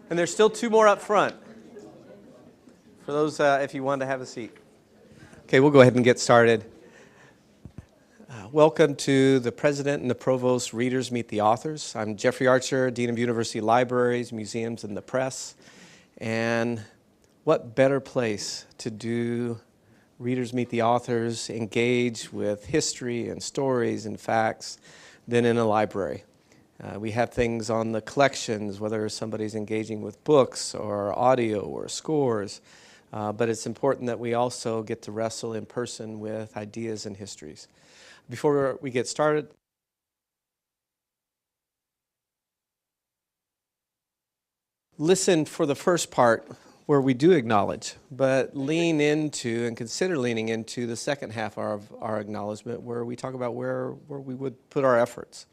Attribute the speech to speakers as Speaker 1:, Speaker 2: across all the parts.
Speaker 1: And there's still 2 more up front for those if you want to have a seat. Okay, we'll go ahead and get started. Welcome to the President and the Provost Readers Meet the Authors. I'm Jeffrey Archer, Dean of University Libraries, Museums, and the Press. And what better place to do Readers Meet the Authors, engage with history and stories and facts than in a library. We have things on the collections, whether somebody's engaging with books or audio or scores, but it's important that we also get to wrestle in person with ideas and histories. Before we get started, listen for the first part where we do acknowledge, but lean into and consider leaning into the second half of our acknowledgement where we talk about where we would put our efforts.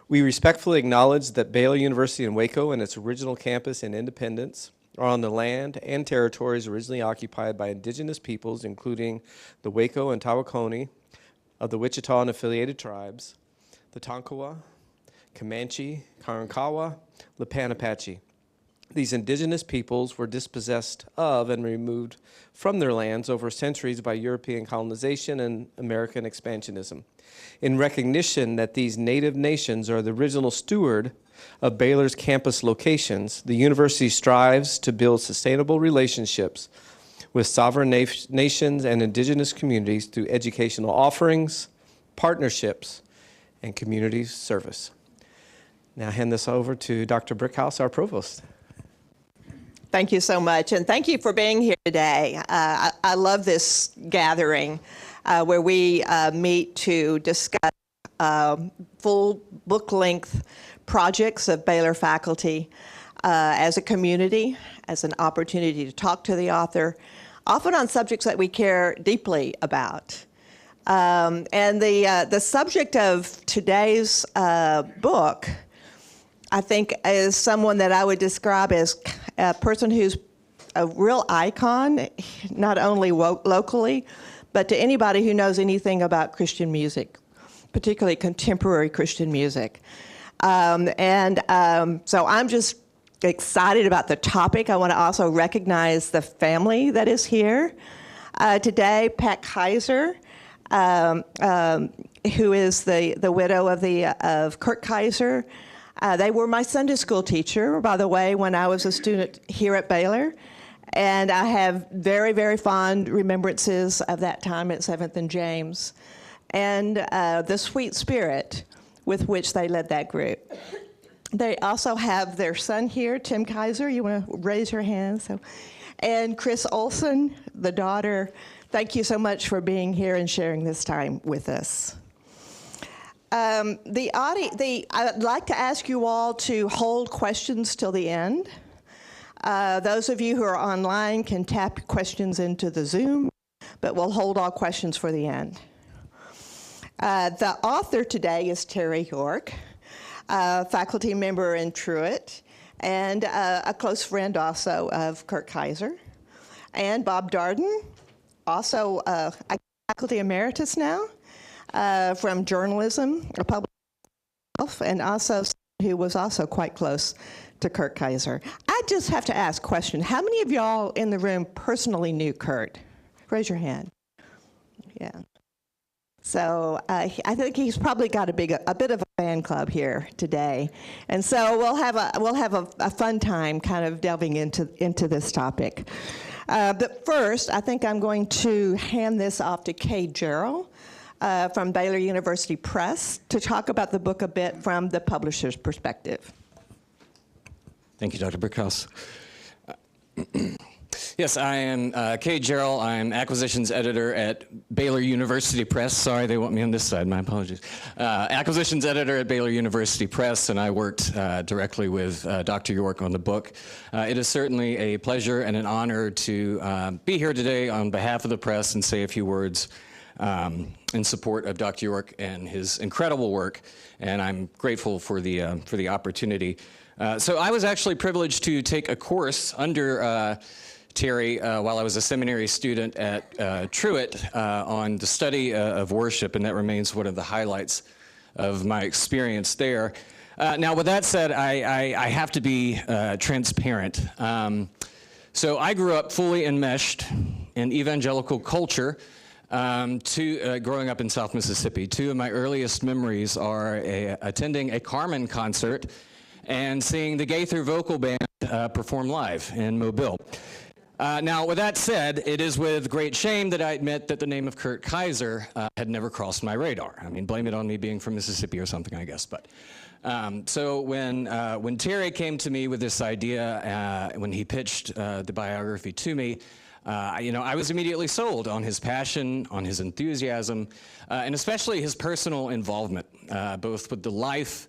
Speaker 1: We respectfully acknowledge that Baylor University in Waco and its original campus in Independence are on the land and territories originally occupied by indigenous peoples, including the Waco and Tawakoni of the Wichita and affiliated tribes, the Tonkawa, Comanche, Karankawa, Lipan Apache. These indigenous peoples were dispossessed of and removed from their lands over centuries by European colonization and American expansionism. In recognition that these native nations are the original steward of Baylor's campus locations, the university strives to build sustainable relationships with sovereign nations and indigenous communities through educational offerings, partnerships, and community service. Now I hand this over to Dr. Brickhouse, our provost.
Speaker 2: Thank you so much, and thank you for being here today. I love this gathering where we meet to discuss full book-length projects of Baylor faculty as a community, as an opportunity to talk to the author, often on subjects that we care deeply about. And the subject of today's book, I think, is someone that I would describe as a person who's a real icon, not only locally, but to anybody who knows anything about Christian music, particularly contemporary Christian music. So I'm just excited about the topic. I want to also recognize the family that is here today. Pat Kaiser, who is the widow of Kurt Kaiser. They were my Sunday school teacher, by the way, when I was a student here at Baylor. And I have very, very fond remembrances of that time at 7th and James and the sweet spirit with which they led that group. They also have their son here, Tim Kaiser. You want to raise your hand? And Chris Olson, the daughter. Thank you so much for being here and sharing this time with us. I'd like to ask you all to hold questions till the end. Those of you who are online can tap questions into the Zoom, but we'll hold all questions for the end. The author today is Terry York, faculty member in Truett, and a close friend also of Kurt Kaiser. And Bob Darden, also a faculty emeritus now, from journalism, a public health, and also who was also quite close to Kurt Kaiser. I just have to ask a question. How many of y'all in the room personally knew Kurt? Raise your hand. Yeah. So I think he's probably got a bit of a fan club here today, and so we'll have a fun time kind of delving into this topic. But first, I think I'm going to hand this off to Kay Jarrell from Baylor University Press to talk about the book a bit from the publisher's perspective.
Speaker 3: Thank you, Dr. Brickhouse. Yes, I am Kay Jarrell. I'm acquisitions editor at Baylor University Press. Sorry, they want me on this side. My apologies. Acquisitions editor at Baylor University Press, and I worked directly with Dr. York on the book. It is certainly a pleasure and an honor to be here today on behalf of the press and say a few words in support of Dr. York and his incredible work, and I'm grateful for the opportunity. So I was actually privileged to take a course under Terry while I was a seminary student at Truett on the study of worship, and that remains one of the highlights of my experience there. Now, with that said, I have to be transparent. So I grew up fully enmeshed in evangelical culture growing up in South Mississippi. Two of my earliest memories are attending a Carmen concert and seeing the Gaither Vocal Band perform live in Mobile. Now, with that said, it is with great shame that I admit that the name of Kurt Kaiser had never crossed my radar. I mean, blame it on me being from Mississippi or something, I guess. But so when Terry came to me with this idea, when he pitched the biography to me, I was immediately sold on his passion, on his enthusiasm, and especially his personal involvement, both with the life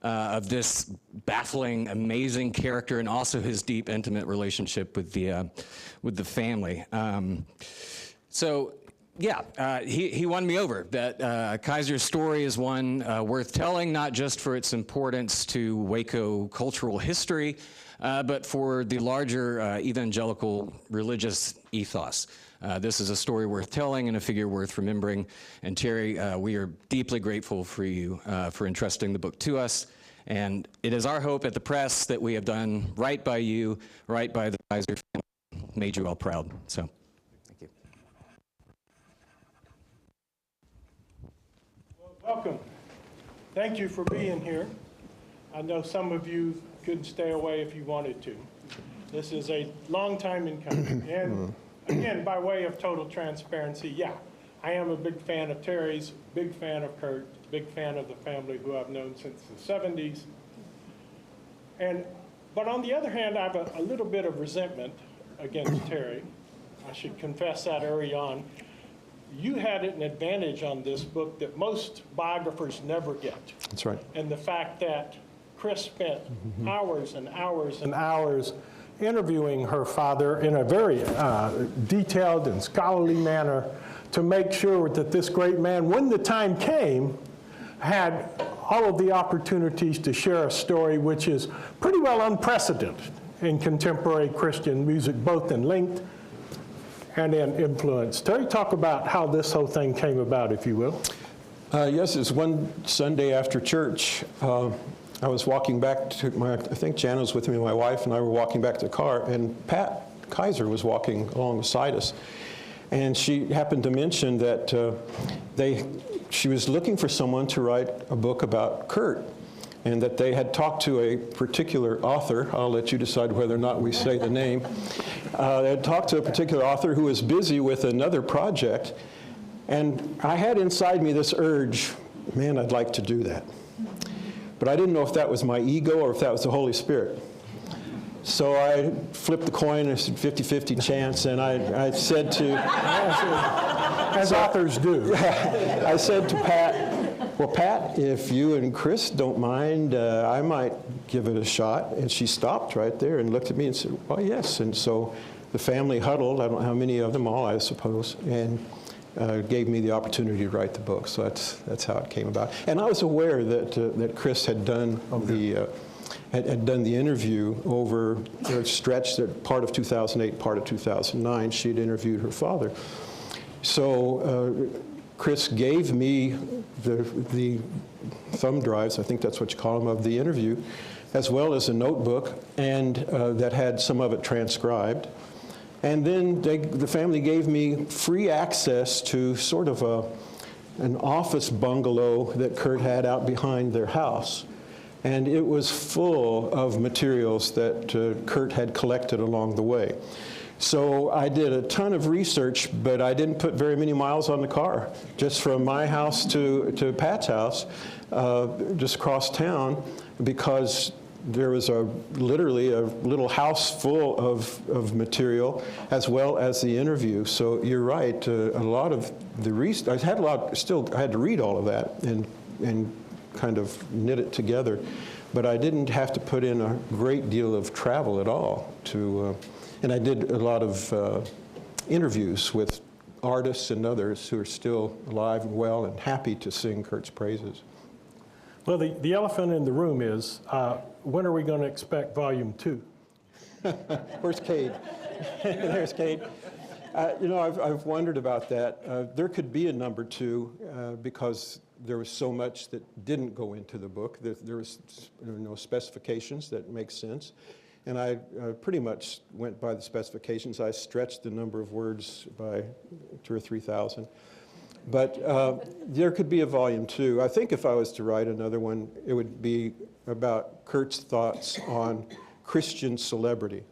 Speaker 3: of this baffling, amazing character, and also his deep, intimate relationship with the family. He won me over. That Kaiser's story is one worth telling, not just for its importance to Waco cultural history, but for the larger evangelical religious ethos. This is a story worth telling and a figure worth remembering. And Terry, we are deeply grateful for you for entrusting the book to us. And it is our hope at the press that we have done right by you, right by the Kaiser family, made you all proud. So, thank you.
Speaker 4: Well, welcome. Thank you for being here. I know some of you couldn't stay away if you wanted to. This is a long time in coming. And again, by way of total transparency, yeah, I am a big fan of Terry's, big fan of Kurt, big fan of the family who I've known since the 70s. But on the other hand, I have a little bit of resentment against Terry. I should confess that early on. You had an advantage on this book that most biographers never get.
Speaker 5: That's right.
Speaker 4: And the fact that Chris spent hours and hours and hours interviewing her father in a very detailed and scholarly manner to make sure that this great man, when the time came, had all of the opportunities to share a story which is pretty well unprecedented in contemporary Christian music, both in length and in influence. Terry, talk about how this whole thing came about, if you will.
Speaker 5: Yes, it was one Sunday after church. I was walking back to I think Jan was with me, my wife, and I were walking back to the car, and Pat Kaiser was walking along beside us. And she happened to mention that she was looking for someone to write a book about Kurt, and that they had talked to a particular author. I'll let you decide whether or not we say the name. They had talked to a particular author who was busy with another project, and I had inside me this urge, man, I'd like to do that. But I didn't know if that was my ego or if that was the Holy Spirit. So I flipped the coin, and I said 50-50 chance, and I said to...
Speaker 4: As authors do.
Speaker 5: I said to Pat, well, Pat, if you and Chris don't mind, I might give it a shot. And she stopped right there and looked at me and said, well, yes. And so the family huddled, I don't know how many of them, all I suppose, and gave me the opportunity to write the book. So that's how it came about. And I was aware that Chris had done had done the interview over a stretch that part of 2008, part of 2009. She'd interviewed her father. So Chris gave me the thumb drives, I think that's what you call them, of the interview, as well as a notebook, and that had some of it transcribed. And then the family gave me free access to sort of an office bungalow that Kurt had out behind their house. And it was full of materials that Kurt had collected along the way. So I did a ton of research, but I didn't put very many miles on the car. Just from my house to Pat's house, just across town, because there was literally a little house full of material, as well as the interview. So you're right, a lot of the research, I had to read all of that and kind of knit it together. But I didn't have to put in a great deal of travel at all and I did a lot of interviews with artists and others who are still alive and well and happy to sing Kurt's praises.
Speaker 4: Well, the elephant in the room is, when are we going to expect volume 2?
Speaker 5: Where's Cade? There's Cade. I've wondered about that. There could be a number 2 because there was so much that didn't go into the book. There was no specifications that make sense. And I pretty much went by the specifications. I stretched the number of words by 2,000 or 3,000. But there could be a volume 2. I think if I was to write another one, it would be about Kurt's thoughts on Christian celebrity.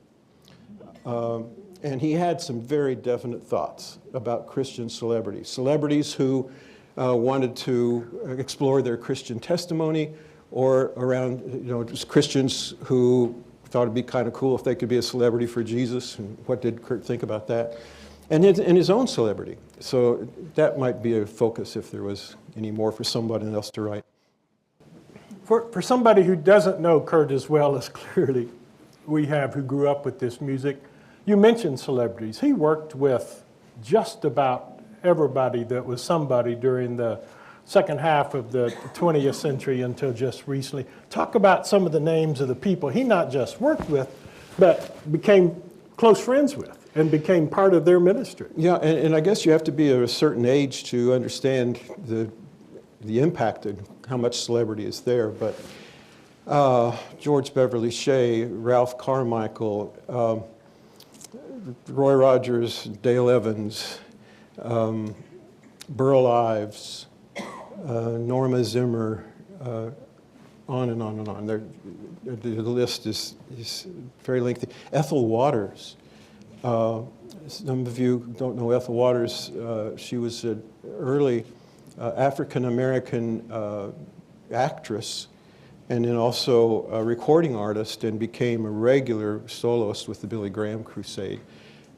Speaker 5: And he had some very definite thoughts about Christian celebrity. Celebrities who wanted to explore their Christian testimony, or around, just Christians who thought it'd be kind of cool if they could be a celebrity for Jesus, and what did Kurt think about that? And his own celebrity. So that might be a focus if there was any more for somebody else to write.
Speaker 4: For somebody who doesn't know Kurt as well as clearly we have, who grew up with this music, you mentioned celebrities. He worked with just about everybody that was somebody during the second half of the 20th century until just recently. Talk about some of the names of the people he not just worked with, but became close friends with and became part of their ministry.
Speaker 5: Yeah, and I guess you have to be of a certain age to understand the impact of how much celebrity is there. But George Beverly Shea, Ralph Carmichael, Roy Rogers, Dale Evans, Burl Ives, Norma Zimmer, on and on and on. The list is very lengthy. Ethel Waters. Some of you don't know Ethel Waters. She was an early African-American actress, and then also a recording artist, and became a regular soloist with the Billy Graham Crusade.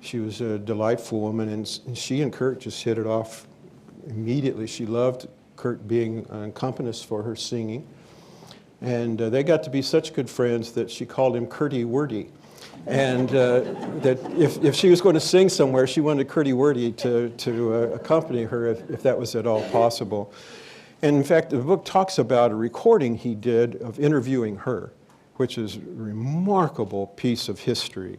Speaker 5: She was a delightful woman, and she and Kurt just hit it off immediately. She loved Kurt being an accompanist for her singing. And they got to be such good friends that she called him Kurty Wordy. And that if she was going to sing somewhere, she wanted Kurty Wordy to accompany her if that was at all possible. And in fact, the book talks about a recording he did of interviewing her, which is a remarkable piece of history,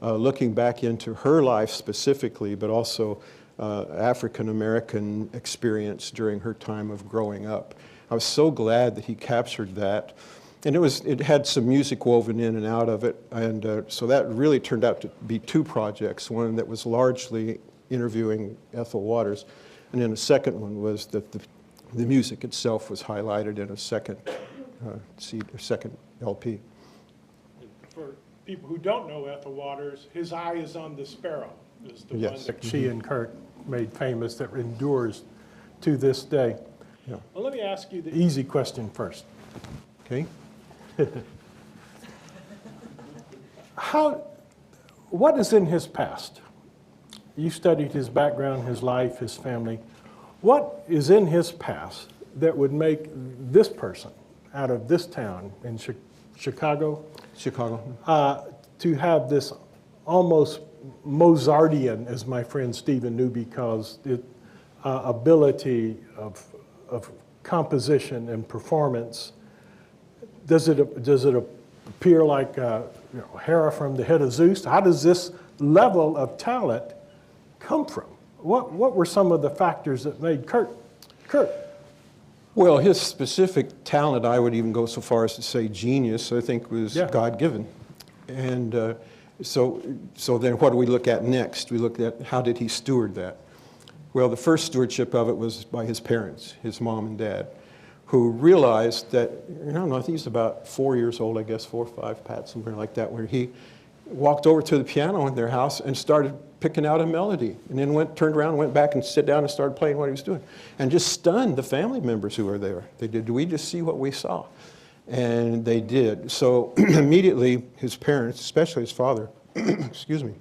Speaker 5: looking back into her life specifically, but also African-American experience during her time of growing up. I was so glad that he captured that. And it had some music woven in and out of it, and so that really turned out to be 2 projects, one that was largely interviewing Ethel Waters, and then the second one was that the music itself was highlighted in a second second LP.
Speaker 4: For people who don't know Ethel Waters, His Eye is on the Sparrow is the
Speaker 5: Yes.
Speaker 4: one that she and Kurt made famous, that endures to this day.
Speaker 5: Yeah.
Speaker 4: Well, let me ask you the easy question first.
Speaker 5: Okay?
Speaker 4: What is in his past? You studied his background, his life, his family. What is in his past that would make this person out of this town in Chicago to have this almost Mozartian, as my friend Stephen Newby calls it, ability of composition and performance? Does it appear like Hera from the head of Zeus? How does this level of talent come from? What were some of the factors that made Kurt?
Speaker 5: Well, his specific talent, I would even go so far as to say genius, I think was God-given. And so then what do we look at next? We look at how did he steward that? Well, the first stewardship of it was by his parents, his mom and dad, who realized that, I don't know, I think he was about 4 years old, I guess, 4 or 5, Pat, somewhere like that, where he walked over to the piano in their house and started picking out a melody, and then turned around, went back and sat down and started playing what he was doing, and just stunned the family members who were there. They did, "Do we just see what we saw?" And they did. So immediately his parents, especially his father, excuse me,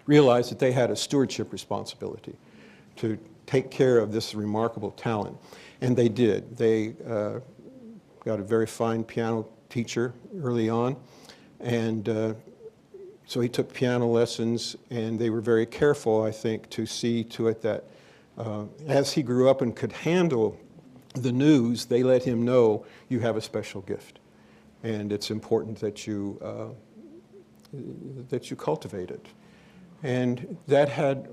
Speaker 5: realized that they had a stewardship responsibility to take care of this remarkable talent. And they did. They got a very fine piano teacher early on, and so he took piano lessons, and they were very careful, I think, to see to it that as he grew up and could handle the news, they let him know, you have a special gift, and it's important that you cultivate it. And that had,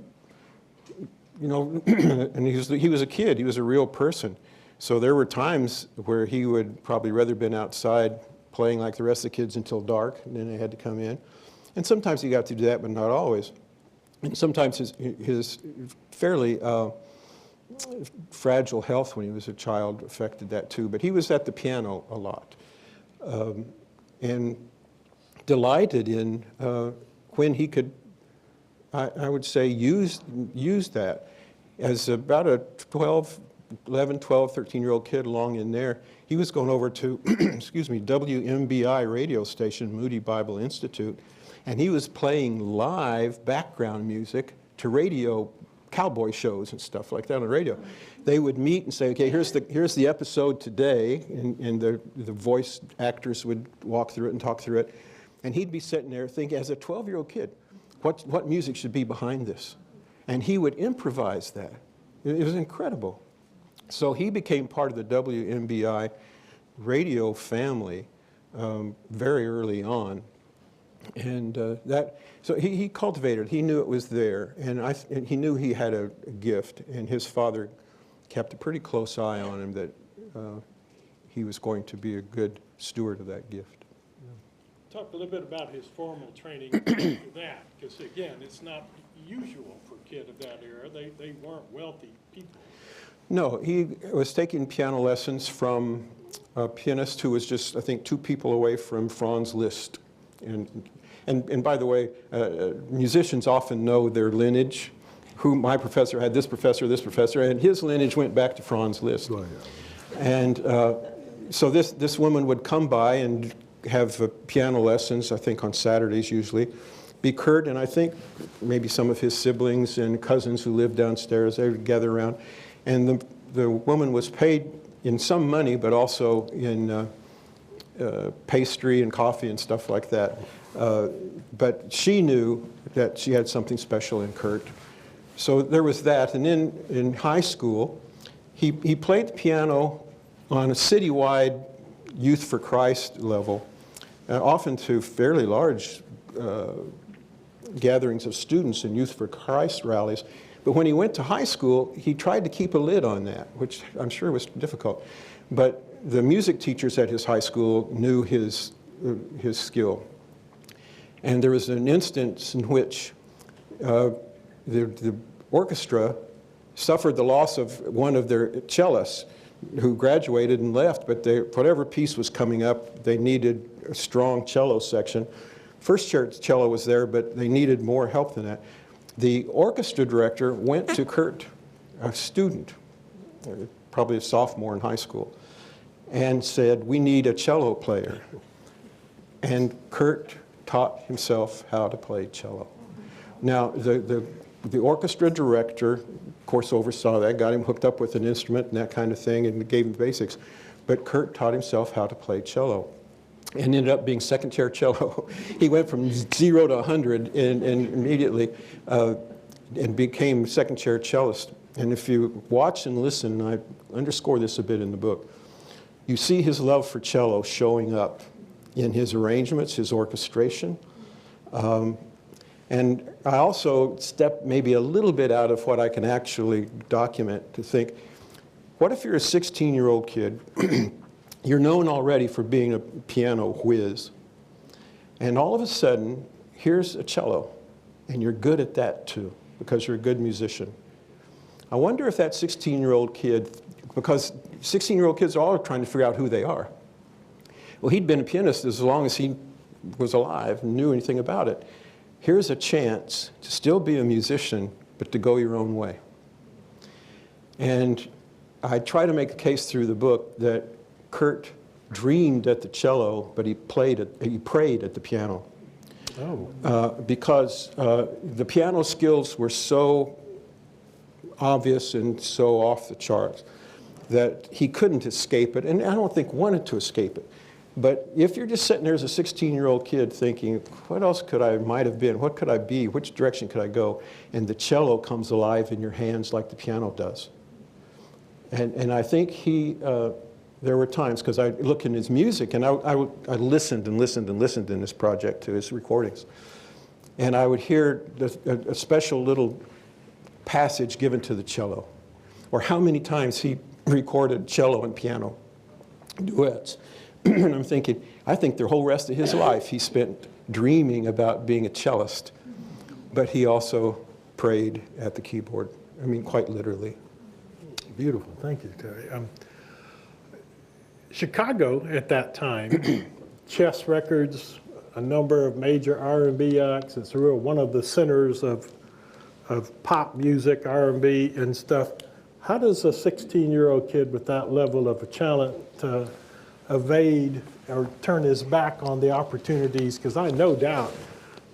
Speaker 5: and he was a kid, he was a real person. So there were times where he would probably rather been outside playing like the rest of the kids until dark, and then they had to come in. And sometimes he got to do that, but not always. And sometimes his fairly fragile health when he was a child affected that too. But he was at the piano a lot, and delighted in when he could, I would say, use that. As about a 11, 12, 13-year-old kid along in there, he was going over to, excuse me, WMBI radio station, Moody Bible Institute, and he was playing live background music to radio cowboy shows and stuff like that on the radio. They would meet and say, okay, here's the episode today, and the voice actors would walk through it and talk through it, and he'd be sitting there thinking, as a 12-year-old kid, what music should be behind this? And he would improvise that. It was incredible. So he became part of the WMBI radio family very early on. And so he cultivated, he knew it was there, and he knew he had a gift, and his father kept a pretty close eye on him that he was going to be a good steward of that gift.
Speaker 4: Talk a little bit about his formal training after that, because again, it's not usual for a kid of that era. They weren't wealthy people.
Speaker 5: No, he was taking piano lessons from a pianist who was just, I think, 2 people away from Franz Liszt. And by the way, musicians often know their lineage. My professor had this professor, and his lineage went back to Franz Liszt. Oh, yeah. And so this woman would come by and have piano lessons, I think on Saturdays usually, be Kurt, and I think maybe some of his siblings and cousins who lived downstairs, they would gather around. And the woman was paid in some money, but also in pastry and coffee and stuff like that. But she knew that she had something special in Kurt. So there was that. And then in high school, he played the piano on a citywide Youth for Christ level, often to fairly large gatherings of students in Youth for Christ rallies. But when he went to high school, he tried to keep a lid on that, which I'm sure was difficult. But the music teachers at his high school knew his skill. And there was an instance in which the orchestra suffered the loss of one of their cellists who graduated and left, but whatever piece was coming up, they needed a strong cello section. First chair cello was there, but they needed more help than that. The orchestra director went to Kurt, a student, probably a sophomore in high school, and said, "We need a cello player." And Kurt taught himself how to play cello. Now, the orchestra director, of course, oversaw that, got him hooked up with an instrument and that kind of thing, and gave him the basics. But Kurt taught himself how to play cello, and ended up being second chair cello. He went from 0 to 100 and immediately and became second chair cellist. And if you watch and listen, and I underscore this a bit in the book, you see his love for cello showing up in his arrangements, his orchestration. And I also step maybe a little bit out of what I can actually document to think, what if you're a 16-year-old kid, you're known already for being a piano whiz, and all of a sudden, here's a cello, and you're good at that too, because you're a good musician. I wonder if that 16-year-old kid, because 16-year-old kids are all trying to figure out who they are. Well, he'd been a pianist as long as he was alive and knew anything about it. Here's a chance to still be a musician, but to go your own way. And I try to make a case through the book that Kurt dreamed at the cello, but he prayed at the piano. Because the piano skills were so obvious and so off the charts that he couldn't escape it, and I don't think wanted to escape it. But if you're just sitting there as a 16-year-old kid thinking, what else might have been, what could I be, which direction could I go, and the cello comes alive in your hands like the piano does. And I think there were times, because I look in his music, and I listened and listened and listened in this project to his recordings, and I would hear a special little passage given to the cello, or how many times he recorded cello and piano duets. And I'm thinking, I think the whole rest of his life he spent dreaming about being a cellist. But he also prayed at the keyboard. I mean, quite literally.
Speaker 4: Beautiful. Thank you, Terry. Chicago at that time, chess records, a number of major R&B acts. It's really one of the centers of pop music, R&B and stuff. How does a 16-year-old kid with that level of a talent evade or turn his back on the opportunities? Because I no doubt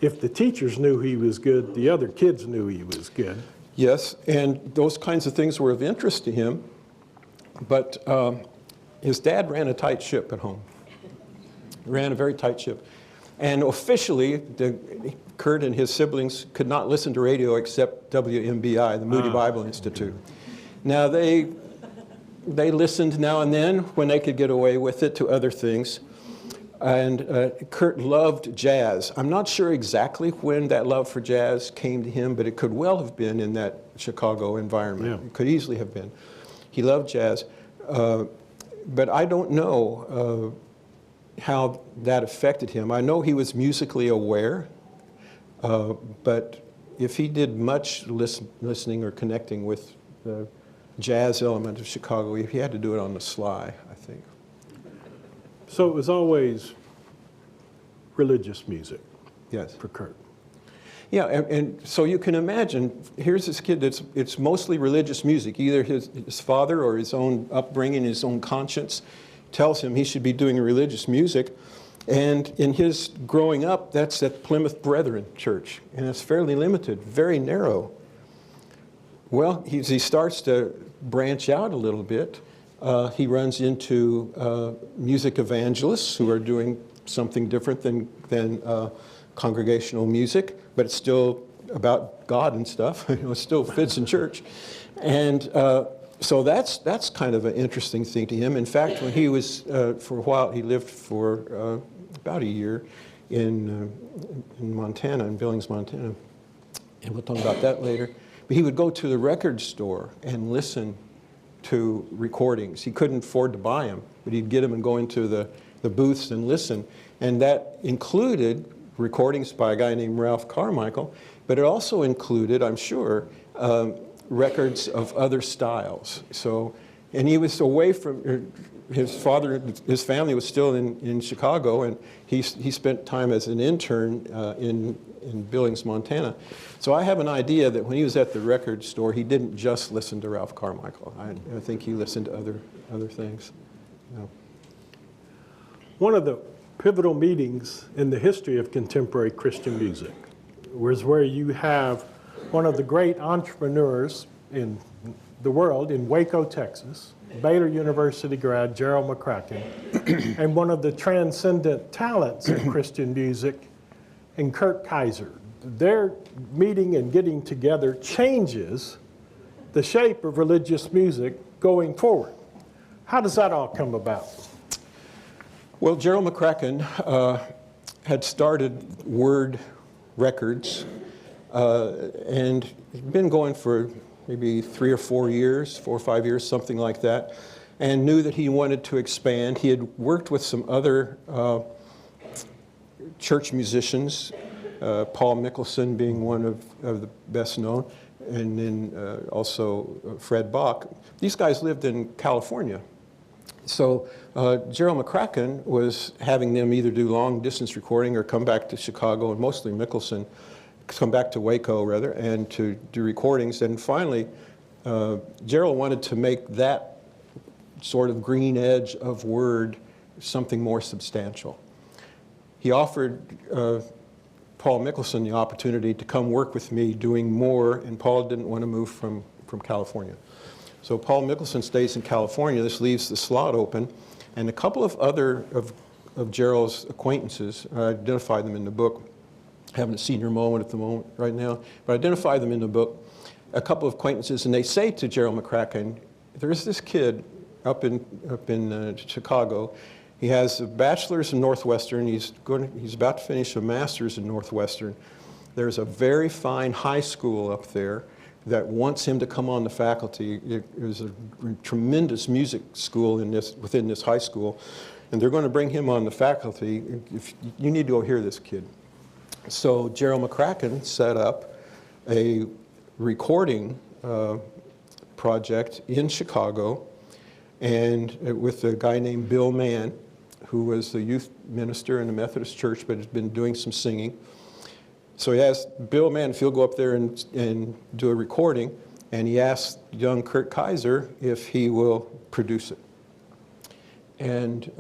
Speaker 4: if the teachers knew he was good, the other kids knew he was good.
Speaker 5: Yes, and those kinds of things were of interest to him, but his dad ran a tight ship at home. He ran a very tight ship. And officially, Kurt and his siblings could not listen to radio except WMBI, the Moody Bible Institute. Now, they listened now and then when they could get away with it to other things. And Kurt loved jazz. I'm not sure exactly when that love for jazz came to him, but it could well have been in that Chicago environment. Yeah. It could easily have been. He loved jazz. But I don't know how that affected him. I know he was musically aware, but if he did much listening or connecting with the jazz element of Chicago, he had to do it on the sly, I think.
Speaker 4: So it was always religious music,
Speaker 5: yes,
Speaker 4: for Kurt.
Speaker 5: Yeah, and so you can imagine, here's this kid it's mostly religious music. Either his father or his own upbringing, his own conscience tells him he should be doing religious music. And in his growing up, that's at Plymouth Brethren Church. And it's fairly limited, very narrow. Well, he starts to branch out a little bit. He runs into music evangelists who are doing something different than congregational music, but it's still about God and stuff. It still fits in church. And so that's kind of an interesting thing to him. In fact, when he was, for a while, he lived for about a year in Montana, in Billings, Montana. And we'll talk about that later. But he would go to the record store and listen to recordings. He couldn't afford to buy them, but he'd get them and go into the booths and listen. And that included recordings by a guy named Ralph Carmichael, but it also included, I'm sure, records of other styles. So, and he was away from, his family was still in Chicago, and he spent time as an intern in Billings, Montana. So I have an idea that when he was at the record store, he didn't just listen to Ralph Carmichael. I think he listened to other things. Yeah.
Speaker 4: One of the pivotal meetings in the history of contemporary Christian music was where you have one of the great entrepreneurs in the world in Waco, Texas, Baylor University grad Gerald McCracken, and one of the transcendent talents of Christian music in Kurt Kaiser. Their meeting and getting together changes the shape of religious music going forward. How does that all come about?
Speaker 5: Well, Gerald McCracken had started Word Records, and he'd been going for maybe 3 or 4 years, 4 or 5 years, something like that, and knew that he wanted to expand. He had worked with some other church musicians, Paul Mickelson being one of the best known, and then also Fred Bach. These guys lived in California. So Gerald McCracken was having them either do long-distance recording or come back to Chicago, and mostly Mickelson, come back to Waco, rather, and to do recordings. And finally, Gerald wanted to make that sort of green edge of Word something more substantial. He offered Paul Mickelson the opportunity to come work with me doing more, and Paul didn't want to move from California. So Paul Mickelson stays in California. This leaves the slot open. And a couple of other of Gerald's acquaintances, I identified them in the book, having a senior moment at the moment right now, but I identified them in the book, a couple of acquaintances, and they say to Gerald McCracken, there's this kid up in Chicago. He has a bachelor's in Northwestern. He's about to finish a master's in Northwestern. There's a very fine high school up there. that wants him to come on the faculty. It was a tremendous music school within this high school, and they're going to bring him on the faculty. If you need to go hear this kid. So Gerald McCracken set up a recording project in Chicago, and with a guy named Bill Mann, who was the youth minister in the Methodist Church, but has been doing some singing. So he asked Bill Mann if he'll go up there and do a recording, and he asked young Kurt Kaiser if he will produce it. And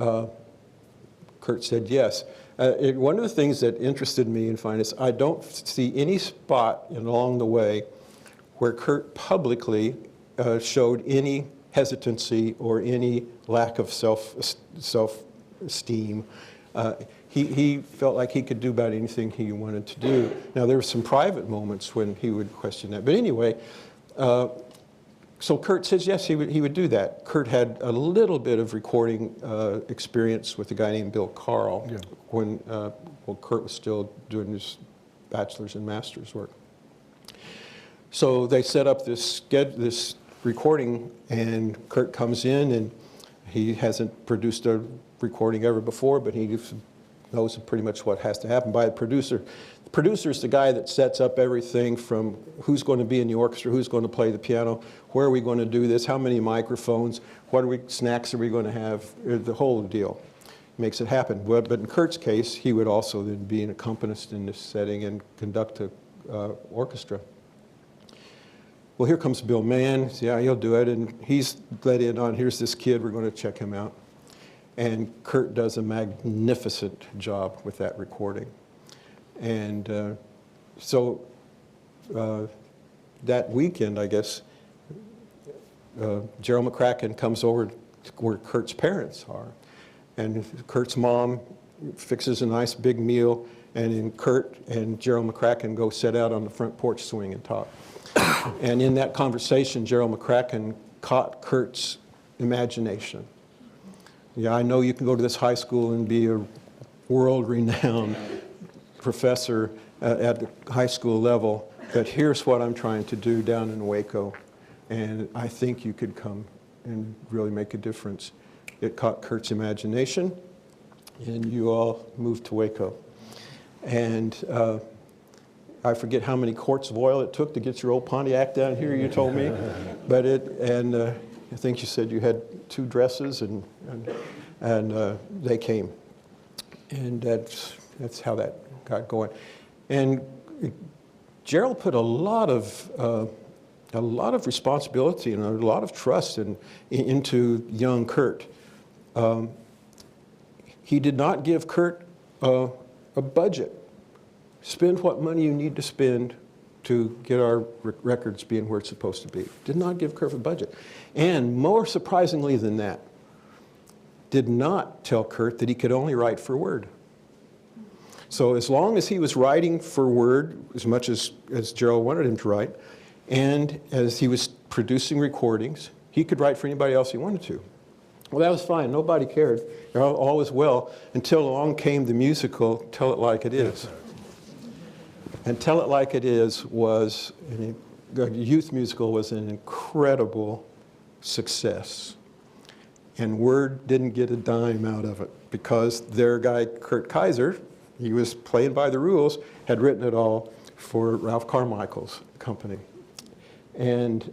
Speaker 5: Kurt said yes. One of the things that interested me in finance, I don't see any spot along the way where Kurt publicly showed any hesitancy or any lack of self-esteem. He felt like he could do about anything he wanted to do. Now, there were some private moments when he would question that. But anyway, so Kurt says yes, he would do that. Kurt had a little bit of recording experience with a guy named Bill Carl when Kurt was still doing his bachelor's and master's work. So they set up this recording, and Kurt comes in, and he hasn't produced a recording ever before, but he knows pretty much what has to happen by the producer. The producer is the guy that sets up everything from who's going to be in the orchestra, who's going to play the piano, where are we going to do this, how many microphones, snacks are we going to have, the whole deal. Makes it happen. But in Kurt's case, he would also then be an accompanist in this setting and conduct an orchestra. Well, here comes Bill Mann. Yeah, he'll do it. And he's let in on, here's this kid, we're going to check him out. And Kurt does a magnificent job with that recording. And so that weekend, I guess, Gerald McCracken comes over to where Kurt's parents are. And Kurt's mom fixes a nice big meal, and then Kurt and Gerald McCracken go sit out on the front porch swing and talk. And in that conversation, Gerald McCracken caught Kurt's imagination. Yeah, I know you can go to this high school and be a world-renowned professor at the high school level, but here's what I'm trying to do down in Waco, and I think you could come and really make a difference. It caught Kurt's imagination, and you all moved to Waco. And I forget how many quarts of oil it took to get your old Pontiac down here, you told me. But I think you said you had 2 dresses, and they came. And that's how that got going. And Gerald put a lot of responsibility and a lot of trust into young Kurt. He did not give Kurt a budget. Spend what money you need to spend to get our records being where it's supposed to be. Did not give Kurt a budget. And more surprisingly than that, did not tell Kurt that he could only write for Word. So as long as he was writing for Word, as much as Gerald wanted him to write, and as he was producing recordings, he could write for anybody else he wanted to. Well, that was fine. Nobody cared. All was well until along came the musical Tell It Like It Is. And Tell It Like It Is was, the youth musical was an incredible success. And Word didn't get a dime out of it because their guy, Kurt Kaiser, he was playing by the rules, had written it all for Ralph Carmichael's company. And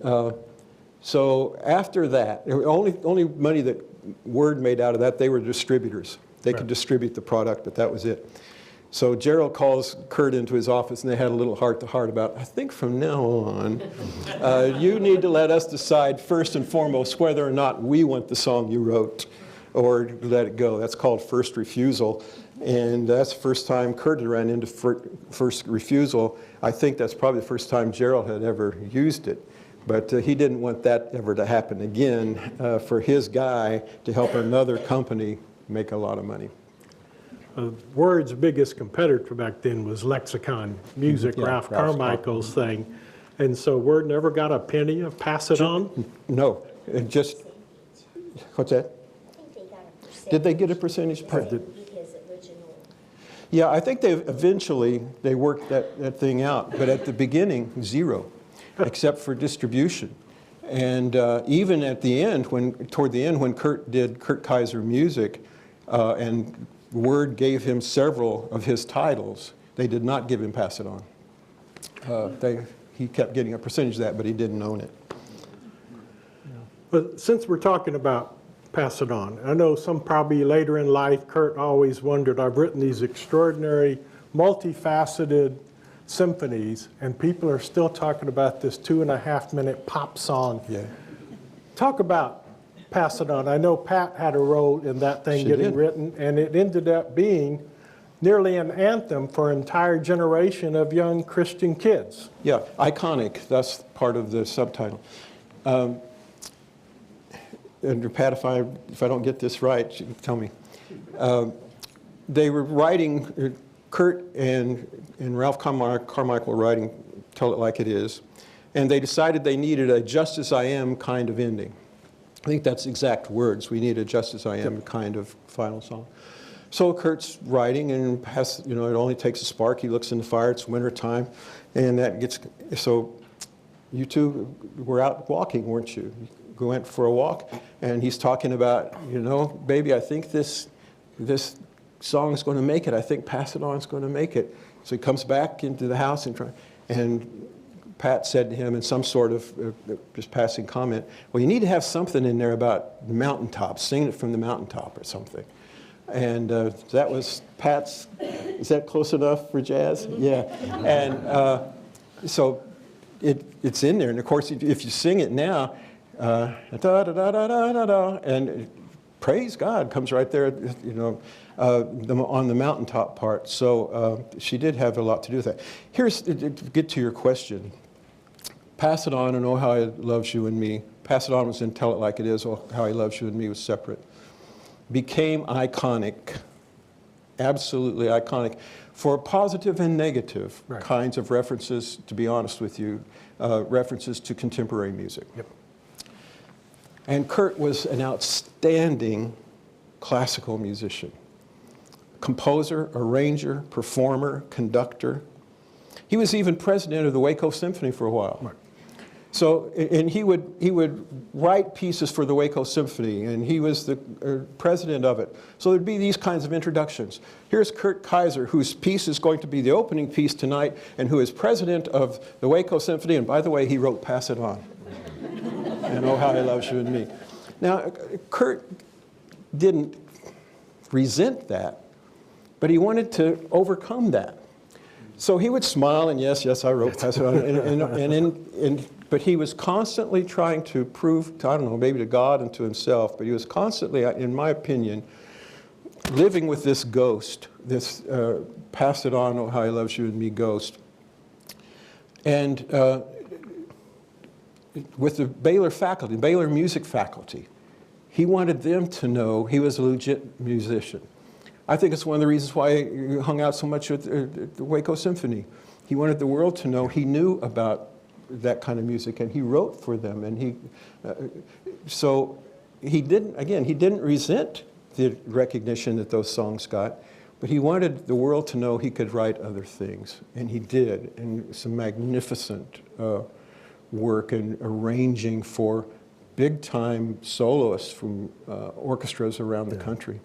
Speaker 5: so after that, only money that Word made out of that, they were distributors. They could distribute the product, but that was it. So Gerald calls Kurt into his office, and they had a little heart-to-heart about, I think from now on, you need to let us decide first and foremost whether or not we want the song you wrote or let it go. That's called first refusal. And that's the first time Kurt ran into first refusal. I think that's probably the first time Gerald had ever used it. But he didn't want that ever to happen again for his guy to help another company make a lot of money.
Speaker 4: Word's biggest competitor back then was Lexicon Music, Ralph Carmichael's thing. And so Word never got a penny of Pass It On?
Speaker 5: No, it just, what's that?
Speaker 6: I think they got a percentage.
Speaker 5: Did they get a percentage?
Speaker 6: Of his original.
Speaker 5: Yeah, I think they eventually worked that thing out, but at the beginning, zero. except for distribution. And even at the end, toward the end, when Kurt did Kurt Kaiser music, and Word gave him several of his titles, they did not give him Pass It On. He kept getting a percentage of that, but he didn't own it.
Speaker 4: But since we're talking about Pass It On, I know some probably later in life, Kurt always wondered, I've written these extraordinary, multifaceted symphonies, and people are still talking about this 2.5-minute pop song.
Speaker 5: Yeah.
Speaker 4: Talk about Pass It On. I know Pat had a role in that thing
Speaker 5: She
Speaker 4: getting
Speaker 5: did.
Speaker 4: written, and it ended up being nearly an anthem for an entire generation of young Christian kids.
Speaker 5: Yeah, iconic. That's part of the subtitle. And Pat, if I don't get this right, you can tell me. They were writing, Kurt and Ralph Carmichael were writing Tell It Like It Is, and they decided they needed a Just As I Am kind of ending. I think that's exact words. We need a Just As I Am kind of final song. So Kurt's writing, and it only takes a spark. He looks in the fire. It's winter time, and that gets. So, you two were out walking, weren't you? You went for a walk, and he's talking about, baby, I think this song's going to make it. I think Pass It On's going to make it. So he comes back into the house, and Pat said to him in some sort of just passing comment, well, you need to have something in there about the mountaintop, singing it from the mountaintop or something. And that was Pat's, is that close enough for jazz? Yeah. And so it's in there. And of course, if you sing it now, da da da da da da da, and praise God comes right there, on the mountaintop part. So she did have a lot to do with that. Here's, to get to your question. Pass It On and Oh How He Loves You and Me. Pass It On was in Tell It Like It Is. Oh How He Loves You and Me was separate. Became iconic, absolutely iconic, for positive and negative kinds of references, to be honest with you, references to contemporary music.
Speaker 4: Yep.
Speaker 5: And Kurt was an outstanding classical musician. Composer, arranger, performer, conductor. He was even president of the Waco Symphony for a while.
Speaker 4: Right.
Speaker 5: So, and he would write pieces for the Waco Symphony, and he was the president of it. So there'd be these kinds of introductions. Here's Kurt Kaiser, whose piece is going to be the opening piece tonight, and who is president of the Waco Symphony, and by the way, he wrote Pass It On. And Oh How He Loves You and Me. Now, Kurt didn't resent that, but he wanted to overcome that. So he would smile and yes, I wrote Pass It On, but he was constantly trying to prove, I don't know, maybe to God and to himself, but he was constantly, in my opinion, living with this ghost, this Pass It On, Oh How He Loves You and Me ghost. And with the Baylor faculty, Baylor music faculty, he wanted them to know he was a legit musician. I think it's one of the reasons why he hung out so much at the Waco Symphony. He wanted the world to know he knew about that kind of music, and he wrote for them. And so he didn't resent the recognition that those songs got, but he wanted the world to know he could write other things, and he did, and some magnificent work and arranging for big-time soloists from orchestras around the country.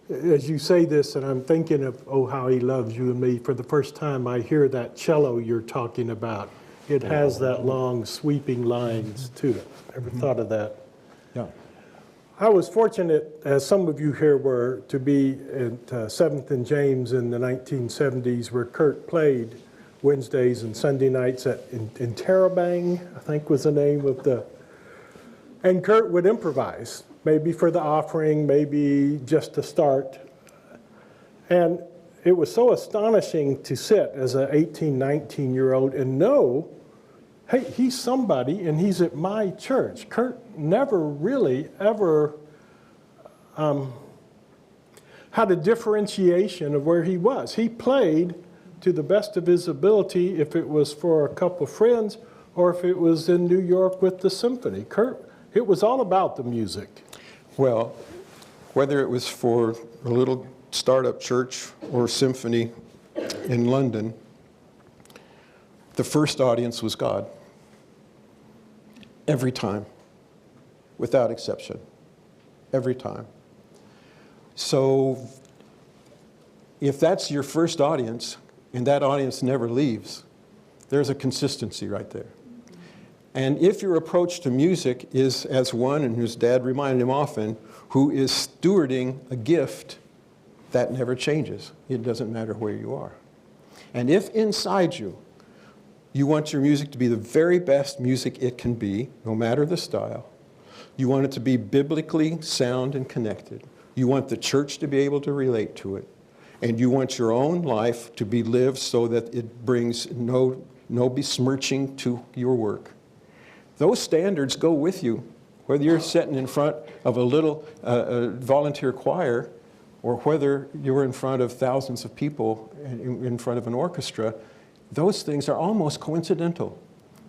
Speaker 4: As you say this, and I'm thinking of Oh How He Loves You and Me, for the first time I hear that cello you're talking about. It has that long sweeping lines to it. Ever thought of that?
Speaker 5: Yeah.
Speaker 4: I was fortunate, as some of you here were, to be at 7th and James in the 1970s, where Kurt played Wednesdays and Sunday nights in Terabang, I think was the name of the, and Kurt would improvise, maybe for the offering, maybe just to start. And it was so astonishing to sit as an 18, 19-year-old and know, hey, he's somebody and he's at my church. Kurt never really ever had a differentiation of where he was. He played to the best of his ability if it was for a couple friends or if it was in New York with the symphony. Kurt, it was all about the music.
Speaker 5: Well, whether it was for a little startup church or symphony in London, the first audience was God. Every time, without exception. Every time. So if that's your first audience, and that audience never leaves, there's a consistency right there. And if your approach to music is as one, and whose dad reminded him often, who is stewarding a gift, that never changes. It doesn't matter where you are. And if inside you, you want your music to be the very best music it can be, no matter the style, you want it to be biblically sound and connected, you want the church to be able to relate to it, and you want your own life to be lived so that it brings no besmirching to your work. Those standards go with you, whether you're sitting in front of a little volunteer choir or whether you're in front of thousands of people in front of an orchestra. Those things are almost coincidental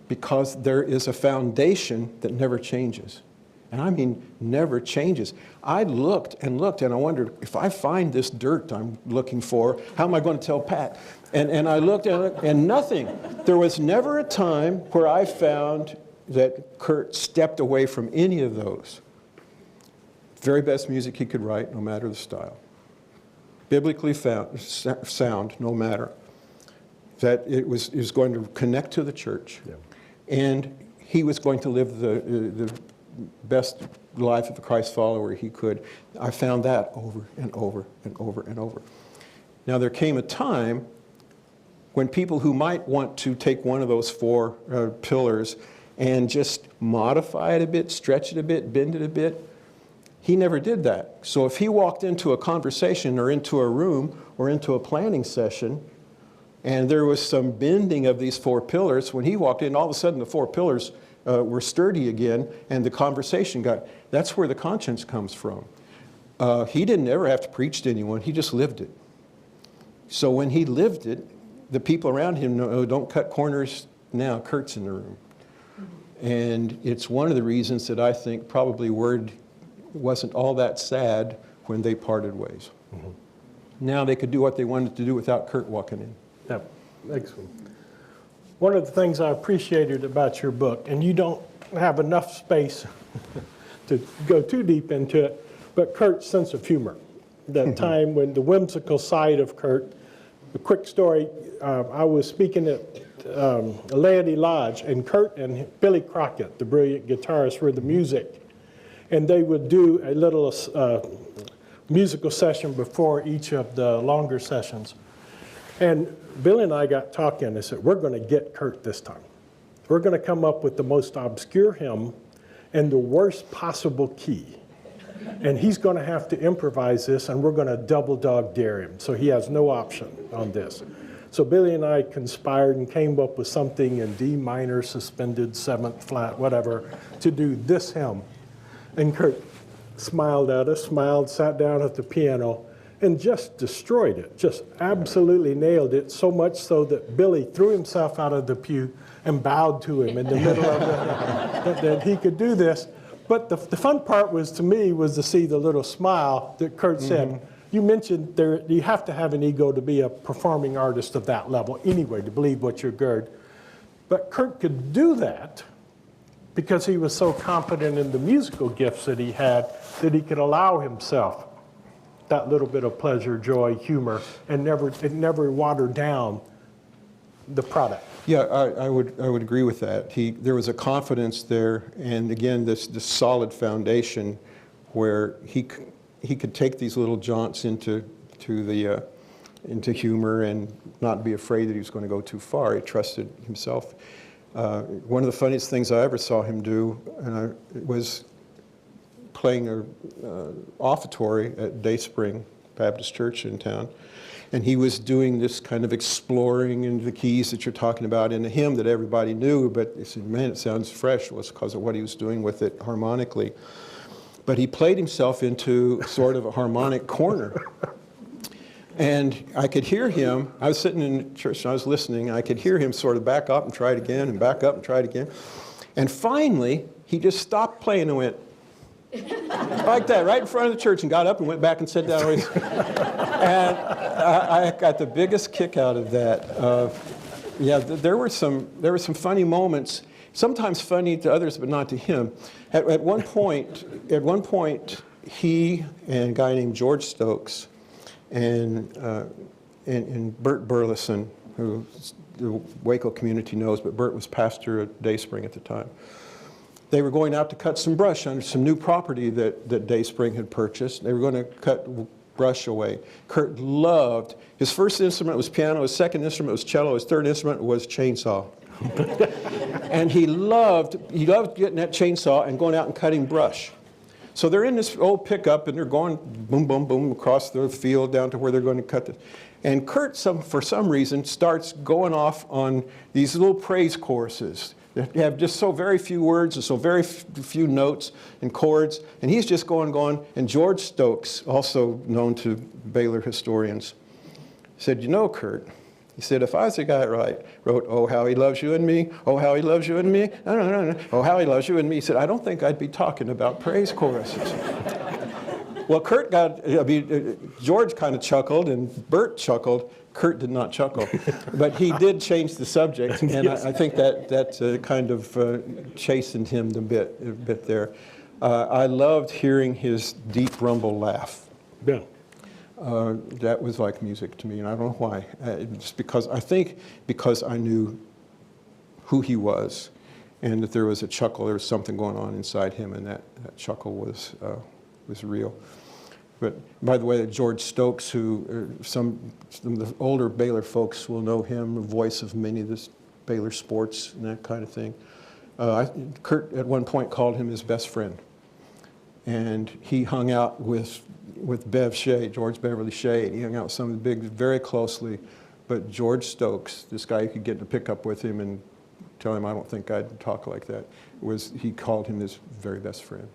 Speaker 5: because there is a foundation that never changes. And I mean never changes. I looked and looked and I wondered, if I find this dirt I'm looking for, how am I going to tell Pat? And I looked and nothing. There was never a time where I found that Kurt stepped away from any of those. Very best music he could write, no matter the style. Biblically sound, no matter. That it was going to connect to the church. Yeah. And he was going to live the best life of a Christ follower he could. I found that over and over and over and over. Now there came a time when people who might want to take one of those four pillars and just modify it a bit, stretch it a bit, bend it a bit, he never did that. So if he walked into a conversation or into a room or into a planning session and there was some bending of these four pillars, when he walked in, all of a sudden the four pillars were sturdy again, and the conversation that's where the conscience comes from. He didn't ever have to preach to anyone, he just lived it. So when he lived it, the people around him know, don't cut corners now, Kurt's in the room. And it's one of the reasons that I think probably word wasn't all that sad when they parted ways. Mm-hmm. Now they could do what they wanted to do without Kurt walking in.
Speaker 4: Yeah, excellent. One of the things I appreciated about your book, and you don't have enough space to go too deep into it, but Kurt's sense of humor. That time when the whimsical side of Kurt. A quick story, I was speaking at Laity Lodge, and Kurt and Billy Crockett, the brilliant guitarist, were the music. And they would do a little musical session before each of the longer sessions. And Billy and I got talking and said, we're going to get Kurt this time. We're going to come up with the most obscure hymn and the worst possible key. And he's going to have to improvise this, and we're going to double dog dare him. So he has no option on this. So Billy and I conspired and came up with something in D minor, suspended, 7th flat, whatever, to do this hymn. And Kurt smiled at us, sat down at the piano, and just destroyed it, just absolutely nailed it, so much so that Billy threw himself out of the pew and bowed to him in the middle of that he could do this. But the fun part was, to me, was to see the little smile that Kurt said. You mentioned you have to have an ego to be a performing artist of that level anyway, to believe what you're good. But Kurt could do that because he was so confident in the musical gifts that he had, that he could allow himself that little bit of pleasure, joy, humor, and it never watered down the product.
Speaker 5: Yeah, I would agree with that. There was a confidence there, and again, this solid foundation where he could take these little jaunts into humor and not be afraid that he was going to go too far. He trusted himself. One of the funniest things I ever saw him do was playing an offertory at Dayspring Baptist Church in town. And he was doing this kind of exploring into the keys that you're talking about in a hymn that everybody knew, but he said, man, it sounds fresh. It was because of what he was doing with it harmonically. But he played himself into sort of a harmonic corner. And I could hear him, I was sitting in church and I was listening, and I could hear him sort of back up and try it again, and back up and try it again. And finally, he just stopped playing and went, like that, right in front of the church, and got up and went back and sat down. And I got the biggest kick out of that. Yeah, there were some funny moments. Sometimes funny to others, but not to him. At one point, he and a guy named George Stokes and Bert Burleson, who the Waco community knows, but Bert was pastor at Dayspring at the time. They were going out to cut some brush on some new property that Dayspring had purchased. They were going to cut brush away. Kurt loved, his first instrument was piano, his second instrument was cello, his third instrument was chainsaw. And he loved getting that chainsaw and going out and cutting brush. So they're in this old pickup and they're going boom, boom, boom across the field down to where they're going to cut this. And Kurt, for some reason, starts going off on these little praise choruses that have just so very few words and so very few notes and chords. And he's just going. And George Stokes, also known to Baylor historians, said, you know, Kurt, he said, if I was the guy that wrote, oh, how he loves you and me, oh, how he loves you and me, no, oh, how he loves you and me, he said, I don't think I'd be talking about praise choruses. Well, George kind of chuckled and Bert chuckled. Kurt did not chuckle, but he did change the subject, and yes. I think that kind of chastened him a bit there. I loved hearing his deep rumble laugh.
Speaker 4: Yeah.
Speaker 5: That was like music to me, and I don't know why. Just because I knew who he was, and that there was a chuckle, there was something going on inside him, and that chuckle was real. But by the way, George Stokes, who some of the older Baylor folks will know him, the voice of many of the Baylor sports and that kind of thing. Kurt at one point called him his best friend, and he hung out with Bev Shea, George Beverly Shea, and he hung out with some of the big very closely. But George Stokes, this guy you could get to pick up with him and tell him, I don't think I'd talk like that, he called him his very best friend.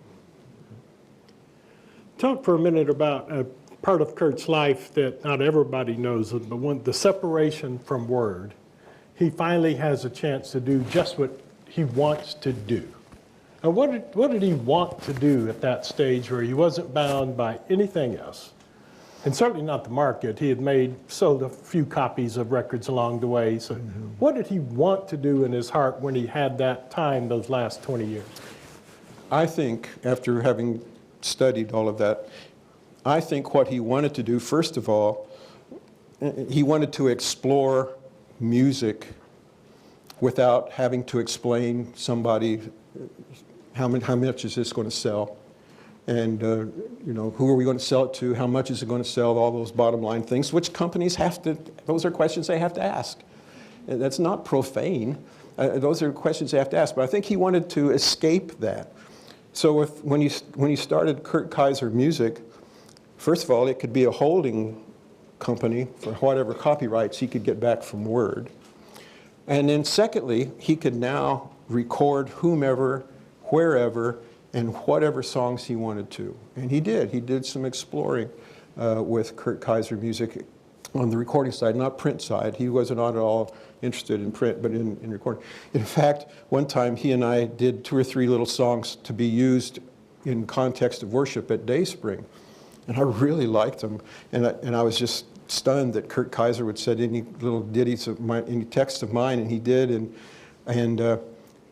Speaker 4: Talk for a minute about a part of Kurt's life that not everybody knows, but the separation from word. He finally has a chance to do just what he wants to do. And what did he want to do at that stage where he wasn't bound by anything else? And certainly not the market. He had sold a few copies of records along the way. So what did he want to do in his heart when he had that time, those last 20 years?
Speaker 5: I think, after having studied all of that, I think what he wanted to do, first of all, he wanted to explore music without having to explain somebody how much is this going to sell, and who are we going to sell it to, how much is it going to sell, all those bottom line things, which companies those are questions they have to ask. That's not profane. Those are questions they have to ask, but I think he wanted to escape that. So when he started Kurt Kaiser Music, first of all, it could be a holding company for whatever copyrights he could get back from Word. And then secondly, he could now record whomever, wherever, and whatever songs he wanted to. And he did. He did some exploring with Kurt Kaiser Music on the recording side, not print side. He wasn't at all interested in print, but in recording. In fact, one time he and I did 2 or 3 little songs to be used in context of worship at Dayspring. And I really liked them. And I was just stunned that Kurt Kaiser would set any little ditties of mine, any text of mine, and he did.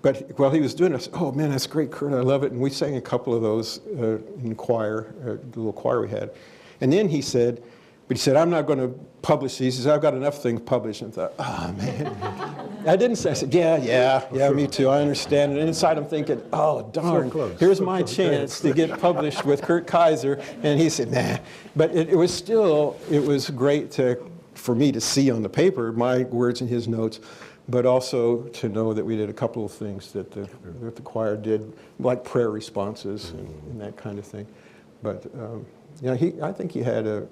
Speaker 5: But while he was doing it, I said, oh man, that's great, Kurt, I love it. And we sang a couple of those in the choir, the little choir we had. And then he said, I'm not going to publish these. He said, I've got enough things published. And I thought, oh man. I didn't say, I said, yeah, me too, I understand. And inside I'm thinking, oh darn, here's my chance to get published with Kurt Kaiser. And he said, nah. But it was great for me to see on the paper my words and his notes, but also to know that we did a couple of things that the choir did, like prayer responses and that kind of thing. But I think he had a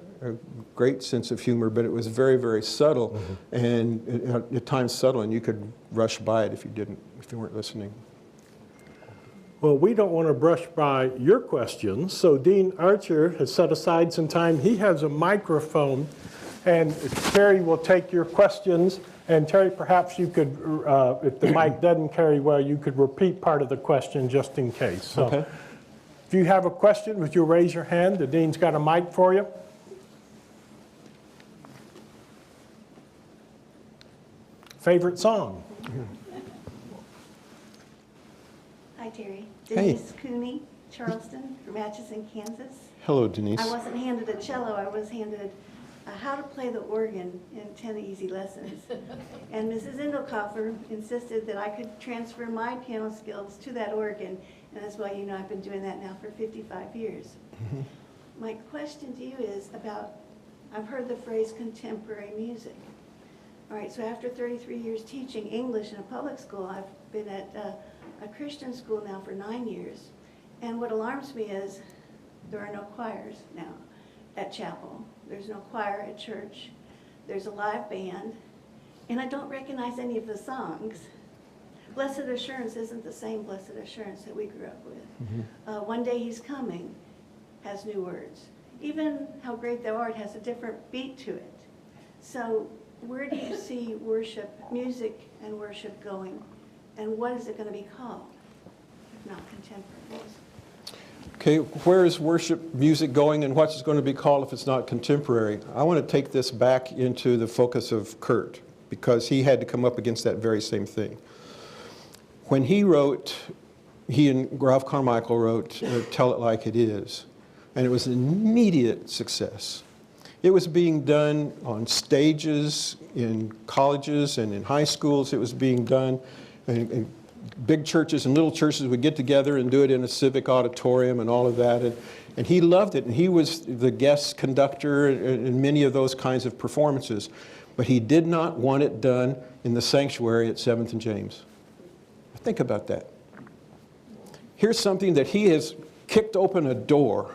Speaker 5: great sense of humor, but it was very, very subtle, and at times subtle, and you could rush by it if you weren't listening.
Speaker 4: Well, we don't want to brush by your questions, so Dean Archer has set aside some time. He has a microphone, and Terry will take your questions. And Terry, perhaps you could, if the mic doesn't carry well, you could repeat part of the question just in case. So
Speaker 5: okay.
Speaker 4: If you have a question, would you raise your hand? The Dean's got a mic for you. Favorite song?
Speaker 7: Hi, Terry.
Speaker 5: Hey.
Speaker 7: Denise Cooney, Charleston, from Atchison, Kansas.
Speaker 5: Hello, Denise.
Speaker 7: I wasn't handed a cello, I was handed how to play the organ in 10 easy lessons. And Mrs. Indelkoffer insisted that I could transfer my piano skills to that organ, and that's why you know I've been doing that now for 55 years.
Speaker 5: Mm-hmm.
Speaker 7: My question to you is about, I've heard the phrase contemporary music. All right, so after 33 years teaching English in a public school, I've been at a Christian school now for 9 years. And what alarms me is there are no choirs now at chapel. There's no choir at church. There's a live band. And I don't recognize any of the songs. Blessed Assurance isn't the same Blessed Assurance that we grew up with. One Day He's Coming has new words. Even How Great Thou Art has a different beat to it. So where do you see worship, music and worship going? And what is it going to be called, if not contemporary music?
Speaker 5: Okay, where is worship music going and what's it going to be called if it's not contemporary? I want to take this back into the focus of Kurt because he had to come up against that very same thing. When he and Ralph Carmichael wrote Tell It Like It Is, and it was an immediate success. It was being done on stages in colleges and in high schools. It was being done in big churches and little churches would get together and do it in a civic auditorium and all of that. And he loved it. And he was the guest conductor in many of those kinds of performances. But he did not want it done in the sanctuary at 7th and James. Think about that. Here's something that he has kicked open a door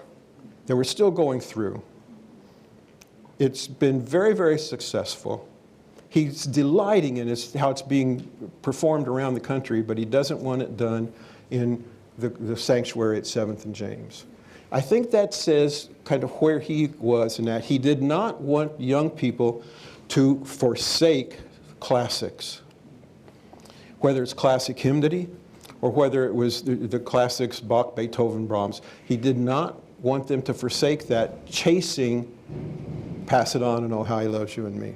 Speaker 5: that we're still going through. It's been very, very successful. He's delighting in how it's being performed around the country, but he doesn't want it done in the sanctuary at 7th and James. I think that says kind of where he was in that. He did not want young people to forsake classics, whether it's classic hymnody or whether it was the classics, Bach, Beethoven, Brahms. He did not want them to forsake that, chasing Pass It On and Oh How He Loves You and Me.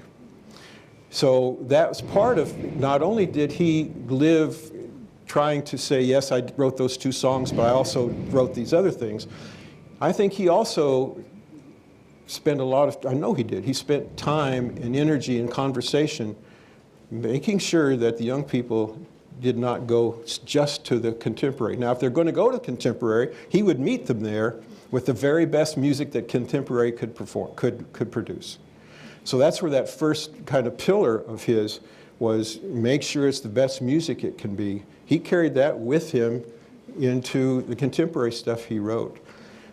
Speaker 5: So that was part of, not only did he live trying to say, yes, I wrote those 2 songs, but I also wrote these other things. I think he also spent I know he did, he spent time and energy and conversation making sure that the young people did not go just to the contemporary. Now, if they're going to go to contemporary, he would meet them there with the very best music that contemporary could produce. So that's where that first kind of pillar of his was make sure it's the best music it can be. He carried that with him into the contemporary stuff he wrote.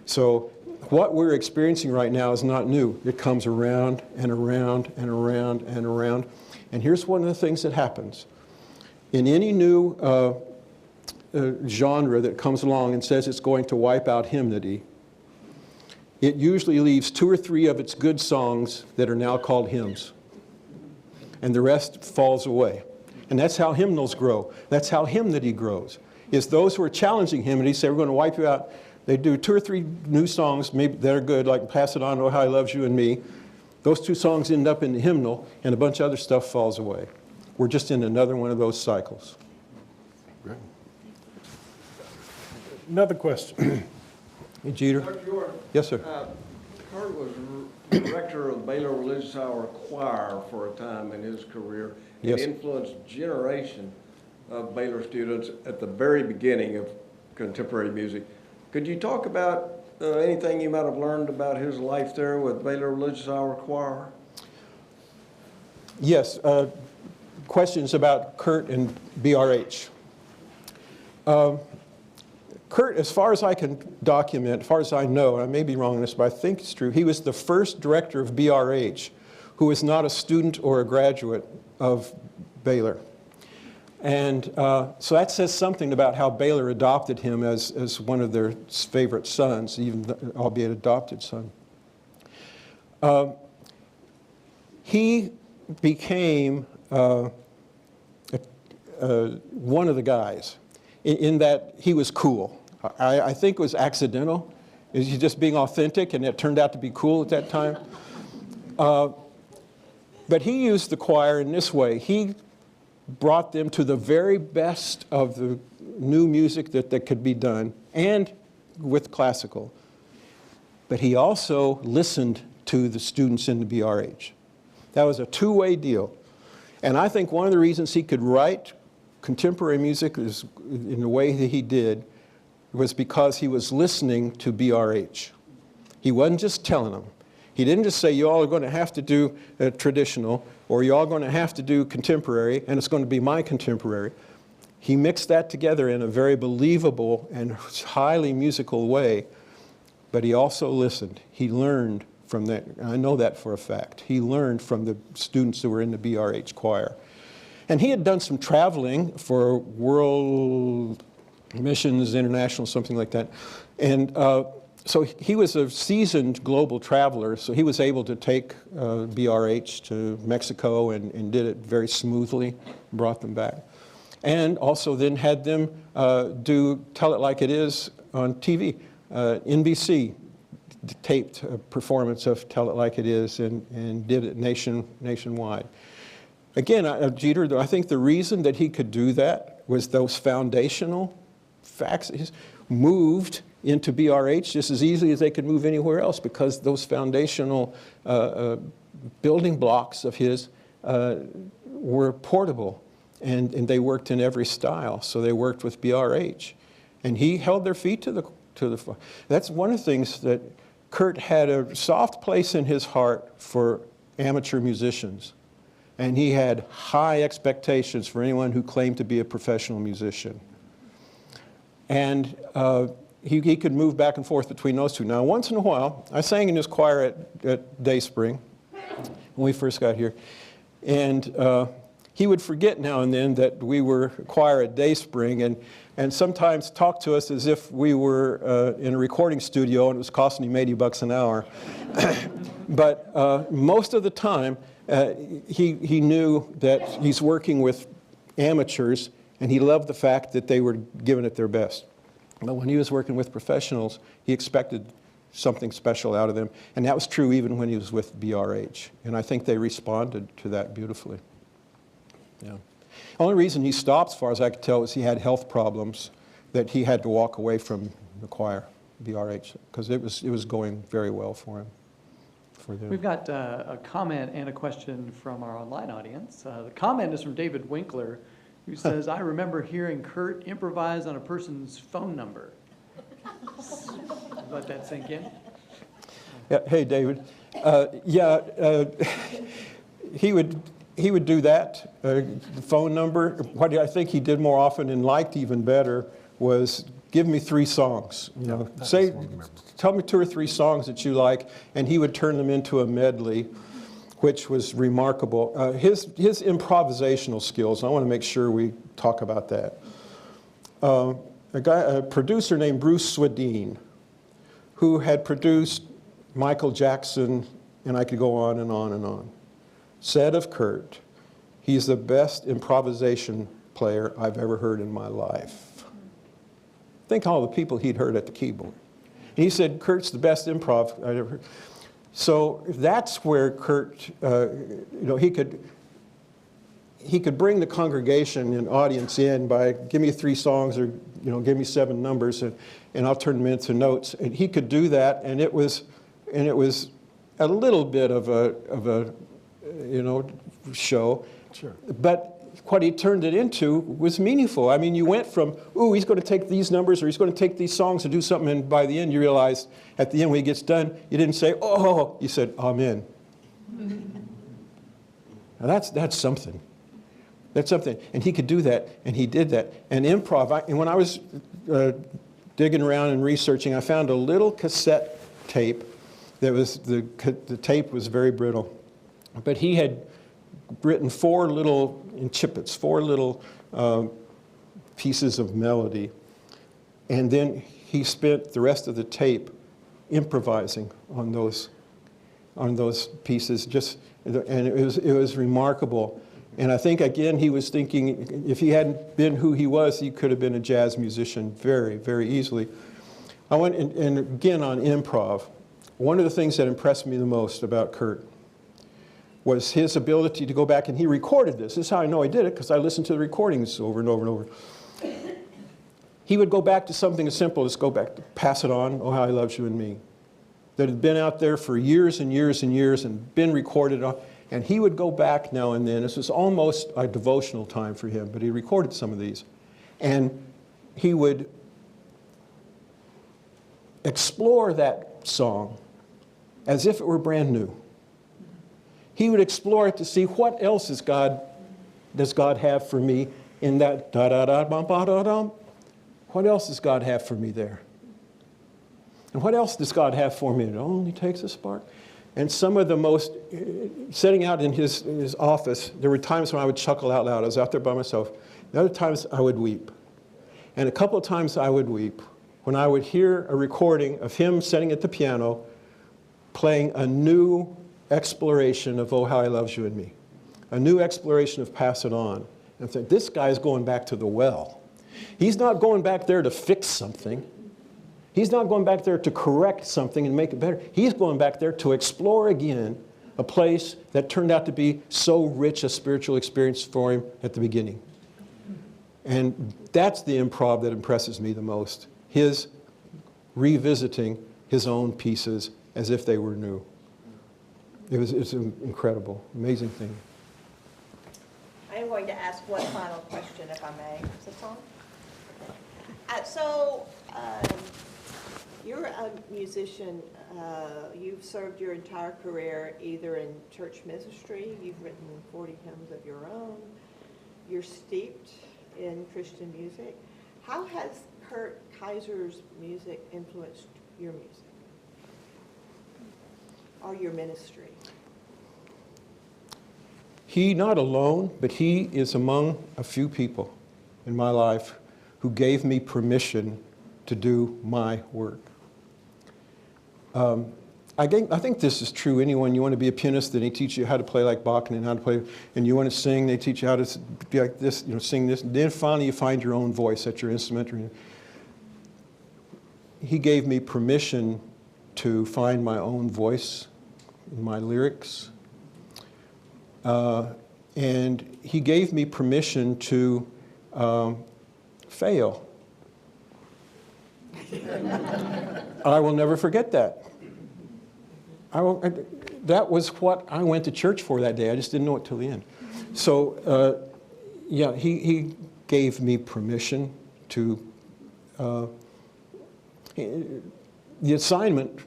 Speaker 5: So what we're experiencing right now is not new. It comes around and around and around and around. And here's one of the things that happens. In any new genre that comes along and says it's going to wipe out hymnody, it usually leaves 2 or 3 of its good songs that are now called hymns. And the rest falls away. And that's how hymnals grow. That's how hymnody grows. Is those who are challenging hymnody say, we're going to wipe you out. They do 2 or 3 new songs maybe that are good, like Pass It On, Oh How He Loves You and Me. Those 2 songs end up in the hymnal, and a bunch of other stuff falls away. We're just in another one of those cycles.
Speaker 4: Another question.
Speaker 5: Hey, Jeter.
Speaker 8: Dr. York,
Speaker 5: Yes, sir.
Speaker 8: Kurt was director of Baylor Religious Hour Choir for a time in his career.
Speaker 5: Yes.
Speaker 8: And influenced a generation of Baylor students at the very beginning of contemporary music. Could you talk about anything you might have learned about his life there with Baylor Religious Hour Choir?
Speaker 5: Yes. Questions about Kurt and BRH. Kurt, as far as I can document, as far as I know, and I may be wrong on this, but I think it's true, he was the first director of BRH who was not a student or a graduate of Baylor. And so that says something about how Baylor adopted him as one of their favorite sons, even albeit adopted son. He became one of the guys in that he was cool. I think it was accidental. Is he just being authentic, and it turned out to be cool at that time? But he used the choir in this way. He brought them to the very best of the new music that could be done, and with classical. But he also listened to the students in the BRH. That was a two-way deal. And I think one of the reasons he could write contemporary music in the way that he did was because he was listening to BRH. He wasn't just telling them. He didn't just say, you all are going to have to do traditional, or you all are going to have to do contemporary, and it's going to be my contemporary. He mixed that together in a very believable and highly musical way, but he also listened. He learned from that. I know that for a fact. He learned from the students who were in the BRH choir. And he had done some traveling for World Missions International, something like that. And so he was a seasoned global traveler, so he was able to take BRH to Mexico and did it very smoothly, brought them back. And also then had them do Tell It Like It Is on TV. NBC taped a performance of Tell It Like It Is and did it nationwide. Again, Jeter, I think the reason that he could do that was those foundational facts moved into BRH just as easily as they could move anywhere else, because those foundational building blocks of his were portable, and they worked in every style. So they worked with BRH, and he held their feet to the. That's one of the things that Kurt had a soft place in his heart for amateur musicians, and he had high expectations for anyone who claimed to be a professional musician. And he could move back and forth between those two. Now, once in a while, I sang in his choir at Dayspring when we first got here, and he would forget now and then that we were a choir at Dayspring, and sometimes talk to us as if we were in a recording studio and it was costing him $80 an hour. But most of the time, he knew that he's working with amateurs, and he loved the fact that they were giving it their best. But when he was working with professionals, he expected something special out of them. And that was true even when he was with BRH. And I think they responded to that beautifully. Yeah. The only reason he stopped, as far as I could tell, was he had health problems that he had to walk away from the choir, BRH, because it was going very well for him.
Speaker 9: We've got a comment and a question from our online audience. The comment is from David Winkler, who says, I remember hearing Kurt improvise on a person's phone number. Let that sink in.
Speaker 5: Yeah, hey, David. He would do that. The phone number. What I think he did more often and liked even better was give me 3 songs. You know, tell me 2 or 3 songs that you like, and he would turn them into a medley, which was remarkable. His improvisational skills, I want to make sure we talk about that. A producer named Bruce Swedeen, who had produced Michael Jackson, and I could go on and on and on, said of Kurt, he's the best improvisation player I've ever heard in my life. Think all the people he'd heard at the keyboard. And he said, Kurt's the best improv I'd ever heard. So that's where Kurt, he could bring the congregation and audience in by give me 3 songs or give me 7 numbers and I'll turn them into notes. And he could do that, and it was a little bit of a show. Sure. But what he turned it into was meaningful. I mean, you went from, ooh, he's going to take these numbers or he's going to take these songs and do something, and by the end you realize, at the end when he gets done, you didn't say, oh, you said, amen. Now that's something. That's something. And he could do that, and he did that. And improv, and when I was digging around and researching, I found a little cassette tape that was, the tape was very brittle. But he had written 4 little incipits, 4 little pieces of melody. And then he spent the rest of the tape improvising on those pieces. And it was remarkable. And I think, again, he was thinking, if he hadn't been who he was, he could have been a jazz musician very, very easily. I went, and again, on improv, one of the things that impressed me the most about Kurt was his ability to go back, and he recorded this. This is how I know he did it, because I listened to the recordings over and over and over. He would go back to something as simple as go back to Pass It On, Oh How He Loves You and Me, that had been out there for years and years and years and been recorded on. And he would go back now and then. This was almost a devotional time for him, but he recorded some of these. And he would explore that song as if it were brand new. He would explore it to see what else does God have for me in that da-da-da-bum-ba-da-dum. What else does God have for me there? And what else does God have for me? It only takes a spark. And some of the most, sitting out in his office, there were times when I would chuckle out loud. I was out there by myself. And other times I would weep. And a couple of times I would weep when I would hear a recording of him sitting at the piano playing a new exploration of Oh How He Loves You and Me, a new exploration of Pass It On. And I said, this guy's going back to the well. He's not going back there to fix something. He's not going back there to correct something and make it better. He's going back there to explore again a place that turned out to be so rich a spiritual experience for him at the beginning. And that's the improv that impresses me the most. His revisiting his own pieces as if they were new. It's an incredible, amazing thing.
Speaker 2: I am going to ask one final question, if I may. Is this on? You're a musician. You've served your entire career either in church ministry. You've written 40 hymns of your own. You're steeped in Christian music. How has Kurt Kaiser's music influenced your music or your ministry?
Speaker 5: He, not alone, but he is among a few people in my life who gave me permission to do my work. I think this is true. Anyone, you want to be a pianist, then they teach you how to play like Bach and how to play, and you want to sing, they teach you how to be like this, sing this. And then finally you find your own voice at your instrument. He gave me permission to find my own voice in my lyrics. And he gave me permission to fail. I will never forget that. That was what I went to church for that day. I just didn't know it till the end. So, yeah, he gave me permission to, the assignment,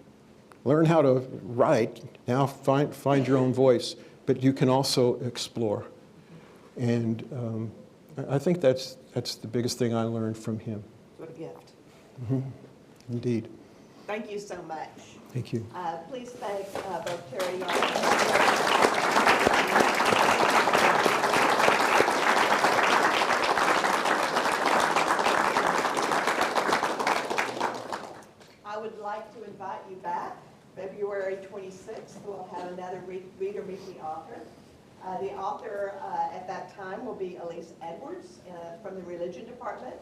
Speaker 5: learn how to write, now find your own voice, but you can also explore. And I think that's the biggest thing I learned from him.
Speaker 2: What a gift.
Speaker 5: Mm-hmm. Indeed.
Speaker 2: Thank you so much.
Speaker 5: Thank you.
Speaker 2: Please thank both Terry and I would like to invite you back. February 26th, we'll have another reader meet the author. The author at that time will be Elise Edwards from the Religion Department,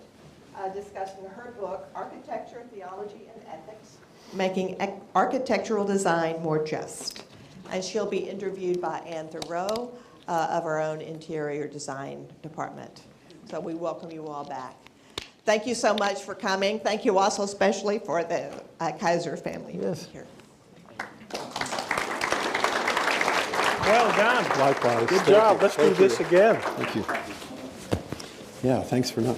Speaker 2: discussing her book, Architecture, Theology, and Ethics, Making Architectural Design More Just. And she'll be interviewed by Ann Thoreau of our own Interior Design Department. So we welcome you all back. Thank you so much for coming. Thank you also especially for the Kaiser family
Speaker 5: Yes.
Speaker 2: here.
Speaker 4: Well done.
Speaker 5: Likewise.
Speaker 4: Good job. Let's do this again.
Speaker 5: Thank you. Yeah, thanks for not